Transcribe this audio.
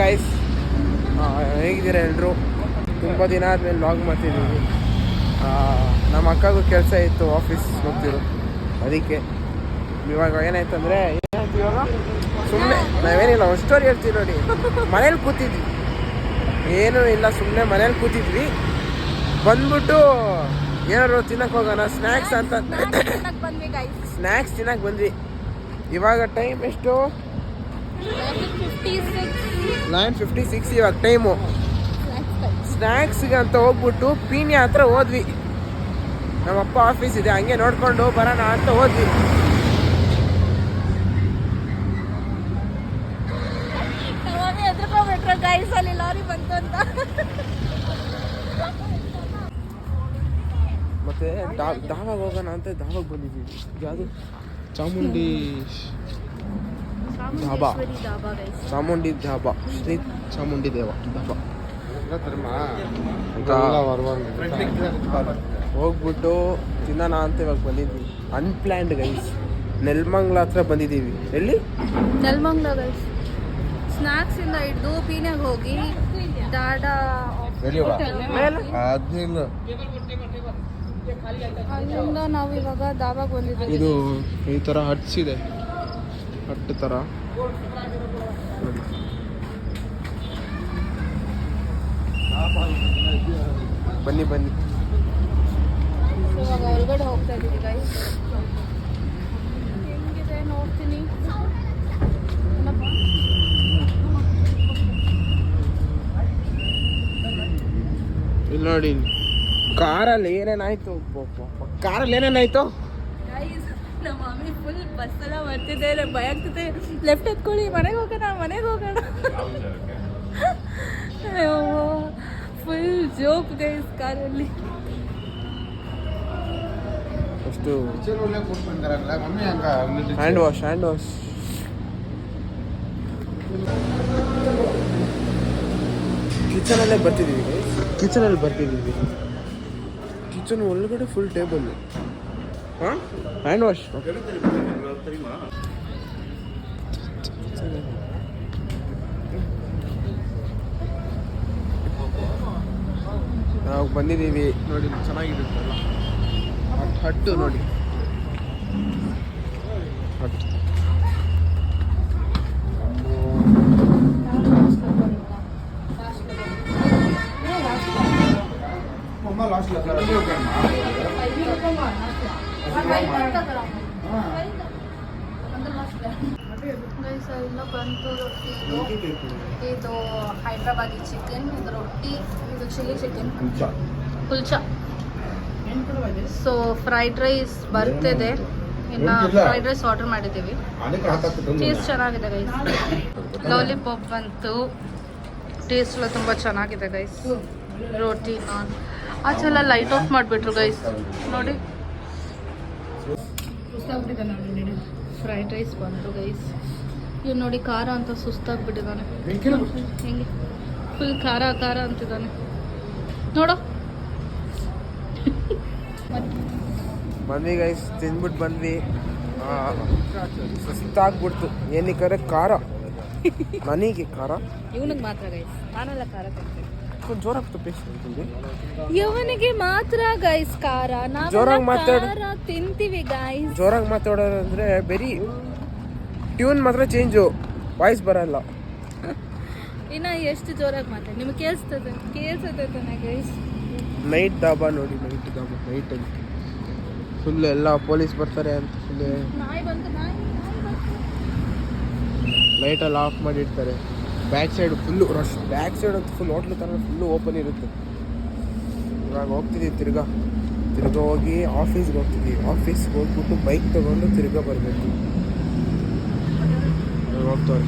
Guys, ಹೇಗಿದ್ದೀರಾ ಎಲ್ಲರೂ? ತುಂಬ ದಿನ ಆದಮೇಲೆ ಲಾಗ್ ಮಾಡ್ತಿದ್ದೀವಿ. ನಮ್ಮ ಅಕ್ಕಗೂ ಕೆಲಸ ಇತ್ತು, ಆಫೀಸ್ ಹೋಗ್ತಿರು. ಅದಕ್ಕೆ ಇವಾಗ ಏನಾಯ್ತು ಅಂದರೆ, ಇವಾಗ ಸುಮ್ಮನೆ ನಾವೇನಿಲ್ಲ ಒಂದು ಸ್ಟೋರಿ ಹೇಳ್ತೀವಿ ನೋಡಿ. ಮನೇಲಿ ಕೂತಿದ್ವಿ, ಏನೂ ಇಲ್ಲ, ಸುಮ್ಮನೆ ಮನೇಲಿ ಕೂತಿದ್ವಿ. ಬಂದ್ಬಿಟ್ಟು ಏನಾದ್ರು ತಿನ್ನಕ್ಕೆ ಹೋಗೋಣ ಸ್ನ್ಯಾಕ್ಸ್ ಅಂತ ಸ್ನ್ಯಾಕ್ಸ್ ತಿನ್ನಕ್ಕೆ ಬಂದ್ವಿ. ಇವಾಗ ಟೈಮ್ ಎಷ್ಟು? 9:56 ಇವಾಗ ಟೈಮು. ಸ್ನ್ಯಾಕ್ಸ್ಗೆ ಅಂತ ಹೋಗ್ಬಿಟ್ಟು ಪೀಣ್ಯ ಹತ್ರ ಹೋದ್ವಿ. ನಮ್ಮಪ್ಪ ಆಫೀಸ್ ಇದೆ, ಹಂಗೆ ನೋಡ್ಕೊಂಡು ಬರೋಣ ಅಂತ ಹೋದ್ವಿ. ಮತ್ತೆ ಧಾಬಾಗ ಹೋಗೋಣ ಅಂತ ಧಾಬಾಗ ಬಂದಿದ್ದೀವಿ. ಯಾವುದು? ಚಾಮುಂಡಿ ಧಾಬಾ, ಚಾಮುಂಡಿ ಧಾಬಾ, ಶ್ರೀ ಚಾಮುಂಡಿ ಧಾಬಾ ಹೋಗ್ಬಿಟ್ಟು ತಿನ್ನೋಣ ಅಂತ ಇವಾಗ ಬಂದಿದ್ವಿ. ಅನ್ಪ್ಲ್ಯಾನ್ಡ್ ಗೈಸ್, ನೆಲಮಂಗ್ಲ ಹತ್ರ ಬಂದಿದ್ದೀವಿ. ಎಲ್ಲಿ? ನೆಲಮಂಗ್ಲ ಗೈಸ್. ಸ್ನ್ಯಾಕ್ಸ್ ಇಂದ ಹಿಡಿದು ಪೀನ್ಯಾಗ ಹೋಗಿ ಡಾಡಾ ಅಲ್ಲಿಂದ ನಾವು ಇವಾಗ ಧಾಬಾಗ ಬಂದಿದ್ದೀವಿ. ಇದು ಈ ಥರ ಹಟ್ಸ್ ಇದೆ, ಹಟ್ಟು ಥರ. ಬನ್ನಿ ಬನ್ನಿ. ಇವಾಗ ಒಳಗಡೆ ಹೋಗ್ತಾ ಇದ್ದೀವಿ ಗೈಸ್. ಹೆಂಗಿದೆ ನೋಡ್ತೀನಿ. ಇಲ್ಲಿ ನೋಡಿ, ಕಾರಲ್ಲಿ ಏನೇನಾಯ್ತು. ನಮ್ಮ ಮಮ್ಮಿ ಫುಲ್ ಬಸ್ಸೆಲ್ಲ ಬರ್ತಿದ್ದೆ, ಭಯ ಆಗ್ತಿದೆ. ಲೆಫ್ಟ್ ಎತ್ಕೊಳ್ಳಿ, ಮನೆಗೆ ಹೋಗೋಣ. ಫುಲ್ ಜೋಕ್ ಗೈಸ್ ಕಾರಲ್ಲಿ. ಅಷ್ಟು ಹ್ಯಾಂಡ್ ವಾಶ್ ಕಿಚನಲ್ಲೇ ಬರ್ತಿದ್ದೀವಿ. ಕಿಚನ್ ಒಳಗಡೆ ಫುಲ್ ಟೇಬಲ್. Hand wash. ನಾವು ಬಂದಿದ್ದೀವಿ ನೋಡಿ, ಚೆನ್ನಾಗಿರುತ್ತಲ್ಲ ಹಟ್ಟು ನೋಡಿ. ಹಟ್ಟು ಇಲ್ಲ ಬಂತು ರೊಟ್ಟಿ. ಇದು ಹೈದ್ರಾಬಾದಿ ಚಿಕನ್, ಇದು ರೊಟ್ಟಿ, ಇದು chilli chicken kulcha. So fried rice ಬರ್ತಿದೆ. ಇನ್ನು ಫ್ರೈಡ್ ರೈಸ್ ಆರ್ಡರ್ ಮಾಡಿದ್ದೀವಿ. ಟೇಸ್ಟ್ ಚೆನ್ನಾಗಿದೆ ಗೈಸ್. ಲಾಲಿಪಾಪ್ ಬಂತು, ಟೇಸ್ಟ್ ಎಲ್ಲ ತುಂಬ ಚೆನ್ನಾಗಿದೆ ಗೈಸ್. ರೋಟಿ ನಾನ್ ಆಚೆಲ್ಲ ಲೈಟ್ ಆಫ್ ಮಾಡಿಬಿಟ್ರು ಗೈಸ್ ನೋಡಿ. ಫ್ರೈಡ್ ರೈಸ್ ಬಂತು ಗೈಸ್. ಇವ್ ನೋಡಿ, ಖಾರ ಅಂತ ಸುಸ್ತಾಗ್ಬಿಟ್ಟಿದ್ದಾನೆ. ಹೆಂಗೆ ಫುಲ್ ಖಾರ ಅಂತಿದ್ದಾನೆ ನೋಡು. ಬಂದ್ವಿ ಗೈಸ್, ತಿಂದ್ಬಿಟ್ಟು ಬಂದ್ವಿ. ಸುಸ್ತಾಗ್ಬಿಡ್ತು. ಏನಕ್ಕೆ ಖಾರ ನನಗೆ ಖಾರ, ಇವನಿಗೆ ಮಾತ್ರ ಗೈಸ್. ನಾನೆಲ್ಲ ಖಾರ ತಿಂತೀನಿ. ಇವನಿಗೆ ಮಾತ್ರ ಗೈಸ್ ಖಾರ. ನಾವು ತಿಂತೀವಿ ಗೈಸ್. ಜೋರಾಗಿ ಮಾತಾಡೋರು ಅಂದ್ರೆ ಬರೀ ಟ್ಯೂನ್ ಮಾತ್ರ ಚೇಂಜು, ವಾಯ್ಸ್ ಬರಲ್ಲ. ಇನ್ನ ಎಷ್ಟು ಜೋರಾಗಿ ಮಾತಾಡಿ ನಿಮ್ಗೆ ಕೇಳಿಸ್ತದೆ ತಾನೆ ಗೈಸ್. ನೈಟ್ ಧಾಬಾ ನೋಡಿ, ನೈಟಲ್ಲಿ ಫುಲ್ ಎಲ್ಲ ಪೊಲೀಸ್ ಬರ್ತಾರೆ ಅಂತ ಫುಲ್ ಲೈಟಲ್ಲಿ ಆಫ್ ಮಾಡಿರ್ತಾರೆ. Back side full rush. Back side ಅಂತ ಫುಲ್ ಹೋಟ್ಲು ಥರ ಫುಲ್ಲು ಓಪನ್ ಇರುತ್ತೆ. ಇವಾಗ ಹೋಗ್ತಿದ್ದೀವಿ, ತಿರ್ಗಾ ಹೋಗಿ ಆಫೀಸ್ಗೆ ಹೋಗ್ಬಿಟ್ಟು ಬೈಕ್ ತೊಗೊಂಡು ತಿರ್ಗಾ ಬರಬೇಕು. ಹೋಗ್ತಾರೆ.